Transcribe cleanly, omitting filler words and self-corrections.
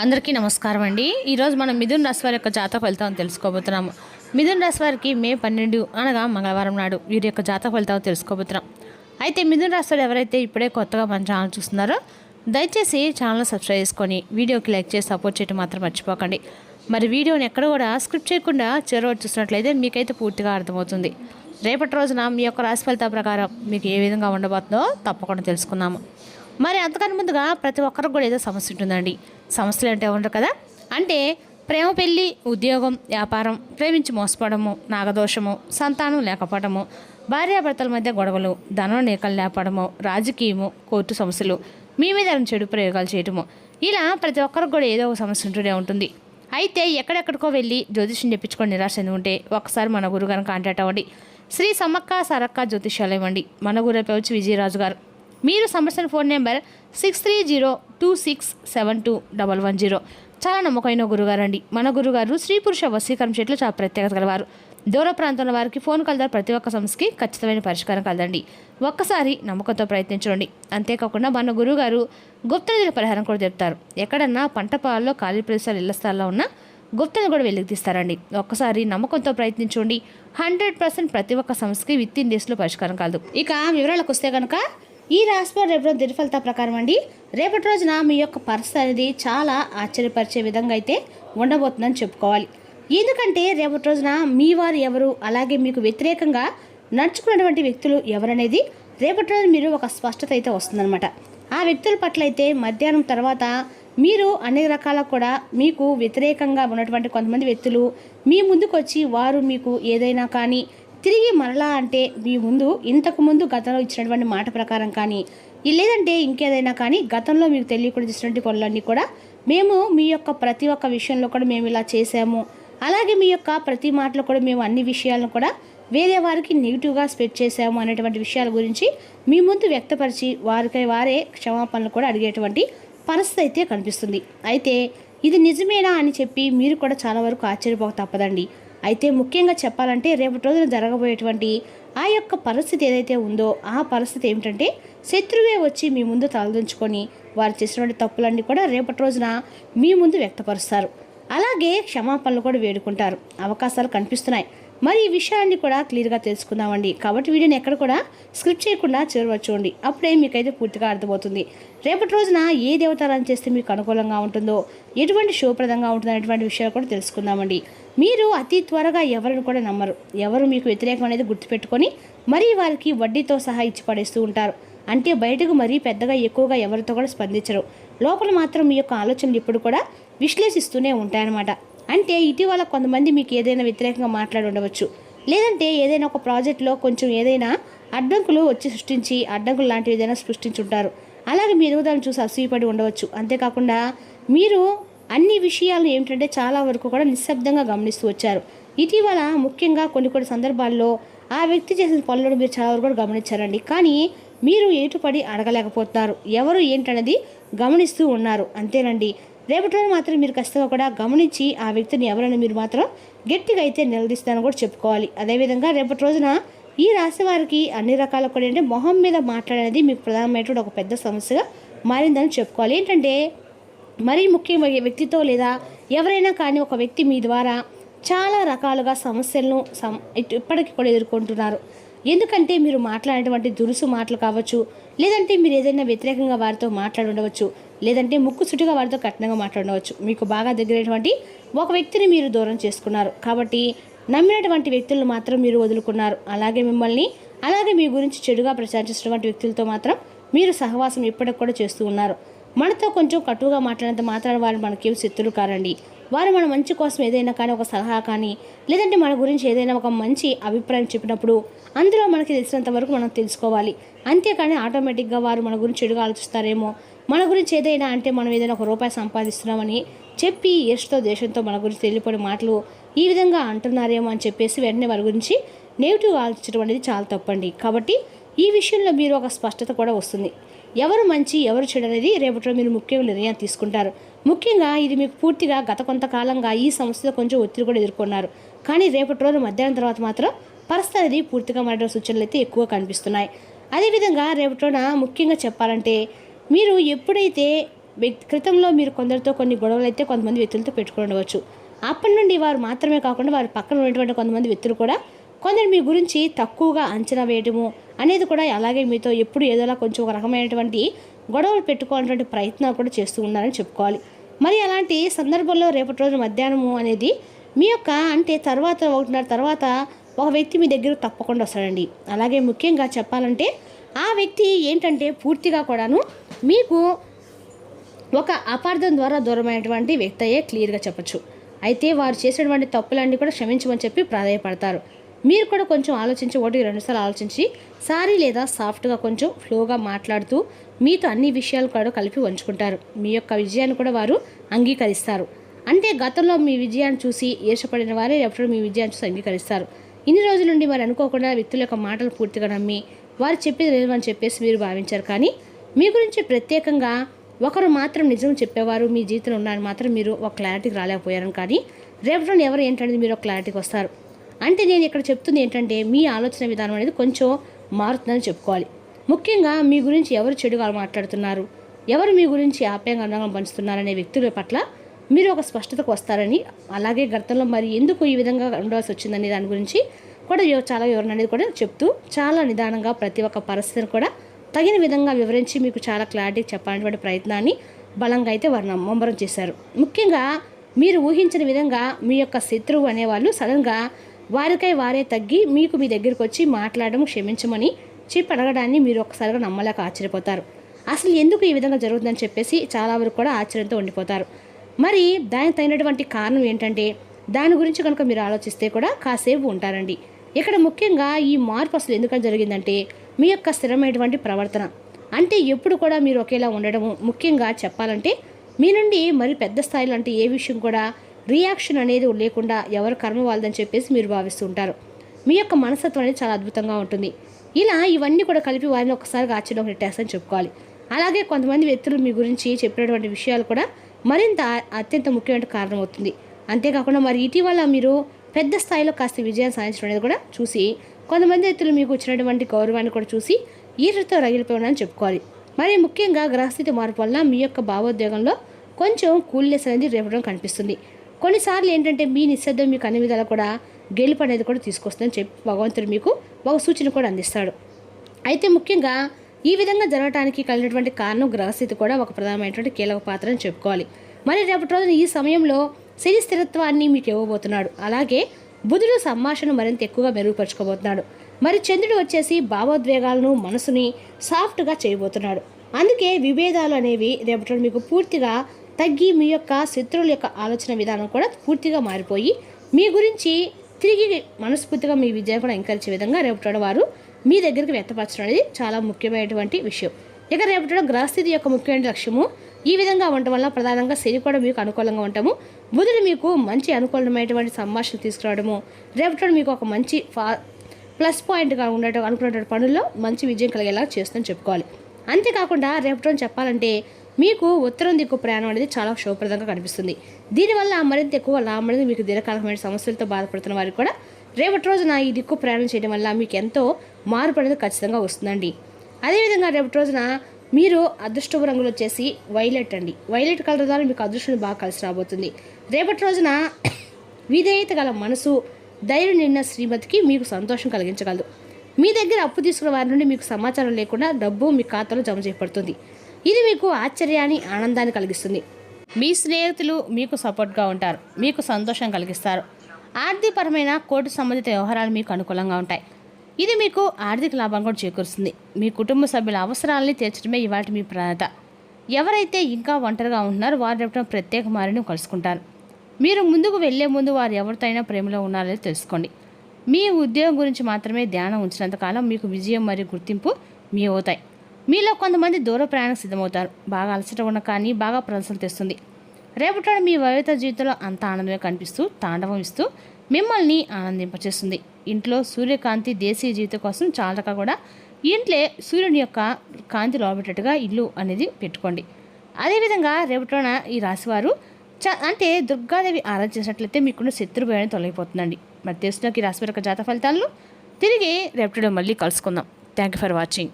అందరికీ నమస్కారం అండి. ఈరోజు మనం మిథున్ రాశి వారి యొక్క జాతక ఫలితాలను తెలుసుకోబోతున్నాము. మిథున్ రాశి వారికి మే 12 అనగా మంగళవారం నాడు వీరి యొక్క జాతక ఫలితాలు తెలుసుకోబోతున్నాం. అయితే మిథున్ రాశి వారు ఎవరైతే ఇప్పుడే కొత్తగా మన ఛానల్ చూస్తున్నారో దయచేసి ఛానల్ సబ్స్క్రైబ్ చేసుకొని వీడియోకి లైక్ చేసి సపోర్ట్ చేయడం మాత్రం మర్చిపోకండి. మరి వీడియోని ఎక్కడ కూడా స్క్రిప్ట్ చేయకుండా చివరి చూసినట్లయితే మీకైతే పూర్తిగా అర్థమవుతుంది. రేపటి రోజున మీ యొక్క రాశి ఫలితాల ప్రకారం మీకు ఏ విధంగా ఉండబోతుందో తప్పకుండా తెలుసుకుందాము. మరి అంతకన్నా ముందుగా ప్రతి ఒక్కరికి కూడా ఏదో సమస్య ఉంటుందండి. సమస్యలు అంటే ఉండరు కదా, అంటే ప్రేమ, పెళ్ళి, ఉద్యోగం, వ్యాపారం, ప్రేమించి మోసపోవడము, నాగదోషము, సంతానం లేకపోవడము, భార్యాభర్తల మధ్య గొడవలు, ధనం నీకలు లేపడము, రాజకీయము, కోర్టు సమస్యలు, మీ మీద చెడు ప్రయోగాలు చేయటము, ఇలా ప్రతి ఒక్కరికి కూడా ఏదో ఒక సమస్య ఉంటూనే ఉంటుంది. అయితే ఎక్కడెక్కడికో వెళ్ళి జ్యోతిష్యం చెప్పించుకొని నిరాశ చెంది ఉంటే ఒకసారి మన గురుగారిని కాంటాక్ట్ అవ్వండి. శ్రీ సమ్మక్క సారక్క జ్యోతిష్యాలయం అండి. మన గురు పేరు విజయరాజు గారు. మీరు సంప్రదించిన ఫోన్ నెంబర్ 6302672110. చాలా నమ్మకమైన గురుగారు అండి. మన గురుగారు స్త్రీ పురుష వశీకరణ చెట్లు చాలా ప్రత్యేకత గలవారు. దూర ప్రాంతంలో వారికి ఫోన్ కలదారు ప్రతి ఒక్క సమస్యకి ఖచ్చితమైన పరిష్కారం కలదండి. ఒక్కసారి నమ్మకంతో ప్రయత్నించండి. అంతేకాకుండా మన గురుగారు గుప్త నిధుల పరిహారం కూడా చెప్తారు. ఎక్కడన్నా పంట పొలాల్లో ఖాళీ ప్రదేశాలు ఇళ్ల స్థలాల్లో ఉన్న గుప్తను కూడా వెలికి తీస్తారండి. ఒక్కసారి నమ్మకంతో ప్రయత్నించండి. 100% ప్రతి ఒక్క సమస్యకి విత్ ఇన్ డేస్లో పరిష్కారం కలదు. ఇక వివరాలకు వస్తే కనుక ఈ రాశిలో రేపు రోజు దినఫలిత ప్రకారం అండి, రేపటి రోజున మీ యొక్క పరిస్థితి అనేది చాలా ఆశ్చర్యపరిచే విధంగా అయితే ఉండబోతుందని చెప్పుకోవాలి. ఎందుకంటే రేపటి రోజున మీ వారు ఎవరు, అలాగే మీకు వ్యతిరేకంగా నడుచుకున్నటువంటి వ్యక్తులు ఎవరనేది రేపటి రోజు మీరు ఒక స్పష్టత అయితే వస్తుందన్నమాట. ఆ వ్యక్తుల పట్ల అయితే మధ్యాహ్నం తర్వాత మీరు అన్ని రకాల కూడా మీకు వ్యతిరేకంగా ఉన్నటువంటి కొంతమంది వ్యక్తులు మీ ముందుకు వచ్చి వారు మీకు ఏదైనా కానీ తిరిగి మరలా అంటే మీ ముందు ఇంతకుముందు గతంలో ఇచ్చినటువంటి మాట ప్రకారం కానీ లేదంటే ఇంకేదైనా కానీ గతంలో మీకు తెలియకుండా చేసినటువంటి పనులన్నీ కూడా మేము మీ యొక్క ప్రతి ఒక్క విషయంలో కూడా మేము ఇలా చేసాము, అలాగే మీ యొక్క ప్రతి మాటలో కూడా మేము అన్ని విషయాలను కూడా వేరే వారికి నెగిటివ్గా స్ప్రెడ్ చేసాము అనేటువంటి విషయాల గురించి మీ ముందు వ్యక్తపరిచి వారికి వారే క్షమాపణలు కూడా అడిగేటువంటి పరిస్థితి అయితే కనిపిస్తుంది. అయితే ఇది నిజమేనా అని చెప్పి మీరు కూడా చాలా వరకు ఆశ్చర్యపోక తప్పదండి. అయితే ముఖ్యంగా చెప్పాలంటే రేపటి రోజున జరగబోయేటువంటి ఆ యొక్క పరిస్థితి ఏదైతే ఉందో ఆ పరిస్థితి ఏమిటంటే శత్రువే వచ్చి మీ ముందు తలదించుకొని వారు చేసినటువంటి తప్పులన్నీ కూడా రేపటి రోజున మీ ముందు వ్యక్తపరుస్తారు. అలాగే క్షమాపణలు కూడా వేడుకుంటారు. అవకాశాలు కనిపిస్తున్నాయి. మరి ఈ విషయాన్ని కూడా క్లియర్గా తెలుసుకుందామండి. కాబట్టి వీడియోని ఎక్కడ కూడా స్క్రిప్ట్ చేయకుండా చూడండి. అప్పుడే మీకైతే పూర్తిగా అర్థమవుతుంది. రేపటి రోజున ఏ దేవతారాన్ని చేస్తే మీకు అనుకూలంగా ఉంటుందో, ఎటువంటి శుభప్రదంగా ఉంటుందో అనేటువంటి విషయాలు కూడా తెలుసుకుందామండి. మీరు అతి త్వరగా ఎవరిని కూడా నమ్మరు. ఎవరు మీకు వ్యతిరేకం అనేది గుర్తుపెట్టుకొని మరీ వారికి వడ్డీతో సహా ఇచ్చి పడేస్తూ ఉంటారు. అంటే బయటకు మరీ పెద్దగా ఎక్కువగా ఎవరితో కూడా స్పందించరు. లోపల మాత్రం మీ యొక్క ఆలోచనలు ఇప్పుడు కూడా విశ్లేషిస్తూనే ఉంటాయన్నమాట. అంటే ఇటీవల కొంతమంది మీకు ఏదైనా వ్యతిరేకంగా మాట్లాడి ఉండవచ్చు, లేదంటే ఏదైనా ఒక ప్రాజెక్టులో కొంచెం ఏదైనా అడ్డంకులు వచ్చి సృష్టించి అడ్డంకులు లాంటివి ఏదైనా సృష్టించుంటారు. అలాగే మీ ఎదుగుదలను చూసి అసూయపడి ఉండవచ్చు. అంతేకాకుండా మీరు అన్ని విషయాలను ఏమిటంటే చాలా వరకు కూడా నిశ్శబ్దంగా గమనిస్తూ వచ్చారు. ఇటీవల ముఖ్యంగా కొన్ని సందర్భాల్లో ఆ వ్యక్తి చేసిన పనులను మీరు చాలా వరకు కూడా గమనించారండి. కానీ మీరు ఏటుపడి అడగలేకపోతున్నారు. ఎవరు ఏంటనేది గమనిస్తూ ఉన్నారు. అంతేనండి. రేపటి రోజు మాత్రం మీరు ఖచ్చితంగా కూడా గమనించి ఆ వ్యక్తిని ఎవరైనా మీరు మాత్రం గట్టిగా అయితే నిలదీస్తారని కూడా చెప్పుకోవాలి. అదేవిధంగా రేపటి రోజున ఈ రాశి వారికి అన్ని రకాల కూడా ఏంటంటే మొహం మీద మాట్లాడేది మీకు ప్రధానమైనటువంటి ఒక పెద్ద సమస్యగా మారిందని చెప్పుకోవాలి. ఏంటంటే మరీ ముఖ్యమైన వ్యక్తితో లేదా ఎవరైనా కానీ ఒక వ్యక్తి మీ ద్వారా చాలా రకాలుగా సమస్యలను ఇప్పటికీ కూడా ఎదుర్కొంటున్నారు. ఎందుకంటే మీరు మాట్లాడేటువంటి దురుసు మాటలు కావచ్చు, లేదంటే మీరు ఏదైనా వ్యతిరేకంగా వారితో మాట్లాడి ఉండవచ్చు, లేదంటే ముక్కుసుటిగా వారితో కఠినంగా మాట్లాడవచ్చు. మీకు బాగా దగ్గరైనటువంటి ఒక వ్యక్తిని మీరు దూరం చేసుకున్నారు. కాబట్టి నమ్మినటువంటి వ్యక్తులను మాత్రం మీరు వదులుకున్నారు. అలాగే మీ గురించి చెడుగా ప్రచారించినటువంటి వ్యక్తులతో మాత్రం మీరు సహవాసం ఇప్పటికి కూడా చేస్తూ ఉన్నారు. మనతో కొంచెం కటువుగా మాట్లాడినంత మాత్రం వారు మనకేం శత్రులు కారండి. వారు మన మంచి కోసం ఏదైనా కానీ ఒక సలహా కానీ లేదంటే మన గురించి ఏదైనా ఒక మంచి అభిప్రాయం చెప్పినప్పుడు అందులో మనకి తెలిసినంత వరకు మనం తెలుసుకోవాలి. అంతేకాని ఆటోమేటిక్గా వారు మన గురించి చెడుగా ఆలోచిస్తారేమో, మన గురించి ఏదైనా అంటే మనం ఏదైనా ఒక రూపాయి సంపాదిస్తున్నామని చెప్పి ఈర్ష్తో దేశంతో మన గురించి తెలియని మాటలు ఈ విధంగా అంటున్నారేమో అని చెప్పేసి వెంటనే వారి గురించి నెగిటివ్ ఆలోచించడం అనేది చాలా తప్పండి. కాబట్టి ఈ విషయంలో మీరు ఒక స్పష్టత కూడా వస్తుంది. ఎవరు మంచి ఎవరు చెడు అనేది రేపటిలో మీరు ముఖ్యంగా నిర్ణయం తీసుకుంటారు. ముఖ్యంగా ఇది మీకు పూర్తిగా గత కొంతకాలంగా ఈ సమస్యలో కొంచెం ఒత్తిడి కూడా ఎదుర్కొన్నారు. కానీ రేపటి రోజు మధ్యాహ్నం తర్వాత మాత్రం పరిస్థితి అనేది పూర్తిగా మారే సూచనలు అయితే ఎక్కువ కనిపిస్తున్నాయి. అదేవిధంగా రేపటి రోజున ముఖ్యంగా చెప్పాలంటే మీరు ఎప్పుడైతే క్రితంలో మీరు కొందరితో కొన్ని గొడవలు అయితే కొంతమంది వ్యక్తులతో పెట్టుకుని ఉండవచ్చు. అప్పటి నుండి వారు మాత్రమే కాకుండా వారి పక్కన ఉన్నటువంటి కొంతమంది వ్యక్తులు కూడా కొందరు మీ గురించి తక్కువగా అంచనా వేయడము అనేది కూడా, అలాగే మీతో ఎప్పుడు ఏదోలా కొంచెం ఒక రకమైనటువంటి గొడవలు పెట్టుకోవాలన్నటువంటి ప్రయత్నాలు కూడా చేస్తూ ఉన్నారని చెప్పుకోవాలి. మరి అలాంటి సందర్భంలో రేపటి రోజు మధ్యాహ్నము అనేది మీ యొక్క అంటే తర్వాత 1:30 తర్వాత ఒక వ్యక్తి మీ దగ్గరకు తప్పకుండా వస్తాడండి. అలాగే ముఖ్యంగా చెప్పాలంటే ఆ వ్యక్తి ఏంటంటే పూర్తిగా కూడాను మీకు ఒక అపార్థం ద్వారా దూరమైనటువంటి వ్యక్తి అయ్యే క్లియర్గా చెప్పచ్చు. అయితే వారు చేసినటువంటి తప్పులన్నీ కూడా క్షమించమని చెప్పి ప్రాధాయపడతారు. మీరు కూడా కొంచెం ఆలోచించి 1-2 సార్లు ఆలోచించి సారీ లేదా సాఫ్ట్గా కొంచెం ఫ్లోగా మాట్లాడుతూ మీతో అన్ని విషయాలు కూడా కలిపి ఉంచుకుంటారు. మీ యొక్క విజయాన్ని కూడా వారు అంగీకరిస్తారు. అంటే గతంలో మీ విజయాన్ని చూసి ఈర్షపడిన వారే ఎప్పుడు మీ విజయాన్ని చూసి అంగీకరిస్తారు. ఇన్ని రోజుల నుండి మరి అనుకోకుండా వ్యక్తుల యొక్క మాటలు పూర్తిగా నమ్మి వారు చెప్పేది లేదని చెప్పేసి మీరు భావించారు. కానీ మీ గురించి ప్రత్యేకంగా ఒకరు మాత్రం నిజం చెప్పేవారు మీ జీవితంలో ఉన్నారని మాత్రం మీరు ఒక క్లారిటీకి రాలేకపోయారు. కానీ రేపు ఎవరు ఏంటనేది మీరు ఒక క్లారిటీకి వస్తారు. అంటే నేను ఇక్కడ చెప్తుంది ఏంటంటే మీ ఆలోచన విధానం అనేది కొంచెం మారుతుందని చెప్పుకోవాలి. ముఖ్యంగా మీ గురించి ఎవరు చెడుగా మాట్లాడుతున్నారు, ఎవరు మీ గురించి ఆప్యాయంగా అందంగా పంచుతున్నారనే వ్యక్తుల పట్ల మీరు ఒక స్పష్టతకు వస్తారని, అలాగే గతంలో మరి ఎందుకు ఈ విధంగా ఉండవలసి వచ్చిందనే దాని గురించి కూడా చాలా వివరణ అనేది కూడా చెప్తూ చాలా నిదానంగా ప్రతి ఒక్క పరిస్థితిని కూడా తగిన విధంగా వివరించి మీకు చాలా క్లారిటీ చెప్పాలనేటువంటి ప్రయత్నాన్ని బలంగా అయితే వారు ముమ్మరం చేశారు. ముఖ్యంగా మీరు ఊహించిన విధంగా మీ యొక్క శత్రువు అనేవాళ్ళు సడన్గా వారికై వారే తగ్గి మీకు మీ దగ్గరికి వచ్చి మాట్లాడడం, క్షమించమని చెప్పి అడగడాన్ని మీరు ఒక్కసారిగా నమ్మలేక ఆశ్చర్యపోతారు. అసలు ఎందుకు ఈ విధంగా జరుగుతుందని చెప్పేసి చాలా వరకు కూడా ఆశ్చర్యంతో ఉండిపోతారు. మరి దానికి తగినటువంటి కారణం ఏంటంటే దాని గురించి కనుక మీరు ఆలోచిస్తే కూడా కాసేపు ఉంటారండి. ఇక్కడ ముఖ్యంగా ఈ మార్పు అసలు ఎందుకని జరిగిందంటే మీ యొక్క స్థిరమైనటువంటి ప్రవర్తన. అంటే ఎప్పుడు కూడా మీరు ఒకేలా ఉండడము, ముఖ్యంగా చెప్పాలంటే మీ నుండి మరి పెద్ద స్థాయిలో అంటే ఏ విషయం కూడా రియాక్షన్ అనేది లేకుండా ఎవరు కర్మ వాళ్ళదని చెప్పేసి మీరు భావిస్తూ ఉంటారు. మీ యొక్క మనస్తత్వం అనేది చాలా అద్భుతంగా ఉంటుంది. ఇలా ఇవన్నీ కూడా కలిపి వారిని ఒకసారిగా ఆశ్చర్యం పెట్టేస్తారని చెప్పుకోవాలి. అలాగే కొంతమంది వ్యక్తులు మీ గురించి చెప్పినటువంటి విషయాలు కూడా మరింత అత్యంత ముఖ్యమైన కారణం అవుతుంది. అంతేకాకుండా మరి ఇటీవల మీరు పెద్ద స్థాయిలో కాస్త విజయాన్ని సాధించడం అనేది కూడా చూసి కొంతమంది వ్యక్తులు మీకు వచ్చినటువంటి గౌరవాన్ని కూడా చూసి ఈర్షతో రగిలిపోయినని చెప్పుకోవాలి. మరి ముఖ్యంగా గ్రహస్థితి మార్పు వల్ల మీ యొక్క భావోద్వేగంలో కొంచెం కూల్నెస్ అనేది రేపడం కనిపిస్తుంది. కొన్నిసార్లు ఏంటంటే మీ నిశ్శబ్దం మీకు అన్ని విధాలు కూడా గెలుపు అనేది కూడా తీసుకొస్తుందని చెప్పి భగవంతుడు మీకు ఒక సూచన కూడా అందిస్తాడు. అయితే ముఖ్యంగా ఈ విధంగా జరగడానికి కలిగినటువంటి కారణం గ్రహస్థితి కూడా ఒక ప్రధానమైనటువంటి కీలక పాత్ర అని చెప్పుకోవాలి. మరి రేపటి రోజున ఈ సమయంలో శని స్థిరత్వాన్ని మీకు ఇవ్వబోతున్నాడు. అలాగే బుధుడు సంభాషణ మరింత ఎక్కువగా మెరుగుపరుచుకోబోతున్నాడు. మరి చంద్రుడు వచ్చేసి భావోద్వేగాలను మనసుని సాఫ్ట్గా చేయబోతున్నాడు. అందుకే విభేదాలు అనేవి రేపటి మీకు పూర్తిగా తగ్గి మీ యొక్క శత్రువుల యొక్క ఆలోచన విధానం కూడా పూర్తిగా మారిపోయి మీ గురించి తిరిగి మనస్ఫూర్తిగా మీ విజయం కూడా ఎంకరేజ్ విధంగా రేపటి వారు మీ దగ్గరికి వ్యక్తపరచడం అనేది చాలా ముఖ్యమైనటువంటి విషయం. ఇక రేపటి గ్రహస్థితి యొక్క ముఖ్యమైన లక్ష్యము ఈ విధంగా ఉండటం వల్ల ప్రధానంగా శని కూడా మీకు అనుకూలంగా ఉంటాము. బుధుడు మీకు మంచి అనుకూలమైనటువంటి సంభాషణ తీసుకురావడము, రేపటి మీకు ఒక మంచి ప్లస్ పాయింట్గా ఉండటం, అనుకున్నటువంటి పనుల్లో మంచి విజయం కలిగేలా చేస్తుందని చెప్పుకోవాలి. అంతేకాకుండా రేపటి చెప్పాలంటే మీకు ఉత్తరం దిక్కు ప్రయాణం అనేది చాలా శుభప్రదంగా కనిపిస్తుంది. దీనివల్ల మరింత ఎక్కువ లాభం అనేది మీకు దీర్ఘకాలమైన సమస్యలతో బాధపడుతున్న వారికి కూడా రేపటి రోజున ఈ దిక్కు ప్రయాణం చేయడం వల్ల మీకు ఎంతో మార్పు అనేది ఖచ్చితంగా వస్తుందండి. అదేవిధంగా రేపటి రోజున మీరు అదృష్టపు రంగులు వచ్చేసి వైలెట్ అండి. వైలెట్ కలర్ ద్వారా మీకు అదృష్టం బాగా కలిసి రాబోతుంది. రేపటి రోజున విధేయత గల మనసు, ధైర్యం నిన్న శ్రీమతికి మీకు సంతోషం కలిగించగలదు. మీ దగ్గర అప్పు తీసుకున్న వారి నుండి మీకు సమాచారం లేకుండా డబ్బు మీ ఖాతాలో జమ చేయబడుతుంది. ఇది మీకు ఆశ్చర్యాన్ని, ఆనందాన్ని కలిగిస్తుంది. మీ స్నేహితులు మీకు సపోర్ట్గా ఉంటారు, మీకు సంతోషం కలిగిస్తారు. ఆర్థికపరమైన కోర్టు సంబంధిత వ్యవహారాలు మీకు అనుకూలంగా ఉంటాయి. ఇది మీకు ఆర్థిక లాభం కూడా చేకూరుస్తుంది. మీ కుటుంబ సభ్యుల అవసరాలని తీర్చడమే ఇవాళ మీ ప్రాధాన్యత. ఎవరైతే ఇంకా ఒంటరిగా ఉంటున్నారో వారు రేపటి ప్రత్యేక వారిని కలుసుకుంటారు. మీరు ముందుకు వెళ్లే ముందు వారు ఎవరితో అయినా ప్రేమలో ఉన్నారో తెలుసుకోండి. మీ ఉద్యోగం గురించి మాత్రమే ధ్యానం ఉంచినంతకాలం మీకు విజయం మరియు గుర్తింపు మీ అవుతాయి. మీలో కొంతమంది దూర ప్రయాణం సిద్ధమవుతారు. బాగా అలసట ఉన్న కానీ బాగా ప్రదర్శన తెస్తుంది. రేపటి మీ వైవిత జీవితంలో అంత ఆనందమే కనిపిస్తూ తాండవం ఇస్తూ మిమ్మల్ని ఆనందింపచేస్తుంది. ఇంట్లో సూర్యకాంతి దేశీయ జీవితం కోసం చాలా కూడా ఇంట్లో సూర్యుని యొక్క కాంతి లోబెట్టేట్టుగా ఇల్లు అనేది పెట్టుకోండి. అదేవిధంగా రేపటిన ఈ రాశివారు అంటే దుర్గాదేవి ఆరాధన చేసినట్లయితే మీకున్న శత్రు భయాన్ని తొలగిపోతుందండి. మరి తెలుసుకున్న ఈ రాశివారి యొక్క జాతక ఫలితాలను తిరిగి రేపటిలో మళ్ళీ కలుసుకుందాం. Thank you for watching.